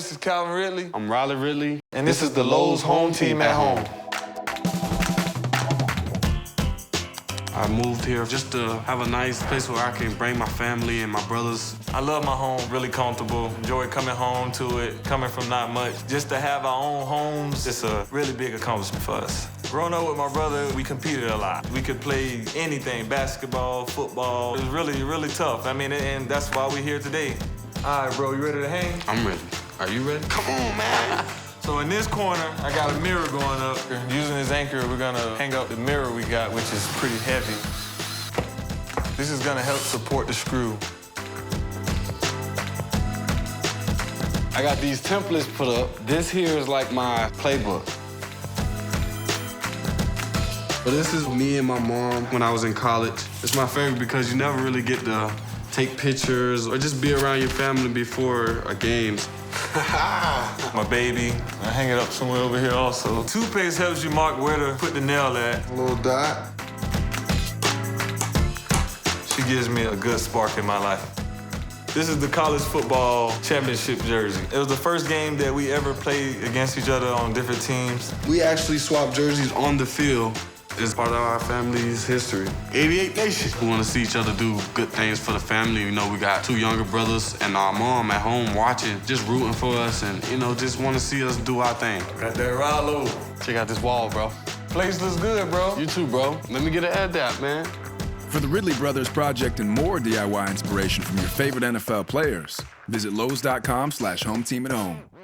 this is Calvin Ridley. I'm Ridley. And this is the Lowe's home team at home. I moved here just to have a nice place where I can bring my family and my brothers. I love my home, really comfortable. Enjoy coming home to it, coming from not much. Just to have our own homes, it's a really big accomplishment for us. Growing up with my brother, we competed a lot. We could play anything, basketball, football. It was really, really tough. I mean, and that's why we're here today. All right, bro, you ready to hang? I'm ready. Are you ready? Come on, man. So in this corner, I got a mirror going up. Using this anchor, we're gonna hang up the mirror we got, which is pretty heavy. This is gonna help support the screw. I got these templates put up. This here is like my playbook. But this is me and my mom when I was in college. It's my favorite because you never really get to take pictures or just be around your family before a games. My baby, I hang it up somewhere over here also. Toothpaste helps you mark where to put the nail at. A little dot. She gives me a good spark in my life. This is the college football championship jersey. It was the first game that we ever played against each other on different teams. We actually swapped jerseys on the field. It's part of our family's history. 88 Nation. We want to see each other do good things for the family. You know, we got 2 younger brothers and our mom at home watching, just rooting for us and, you know, just want to see us do our thing. Got that Lowe. Check out this wall, bro. Place looks good, bro. You too, bro. Let me get an ad that, man. For the Ridley Brothers project and more DIY inspiration from your favorite NFL players, visit Lowe's.com/HomeTeamAtHome.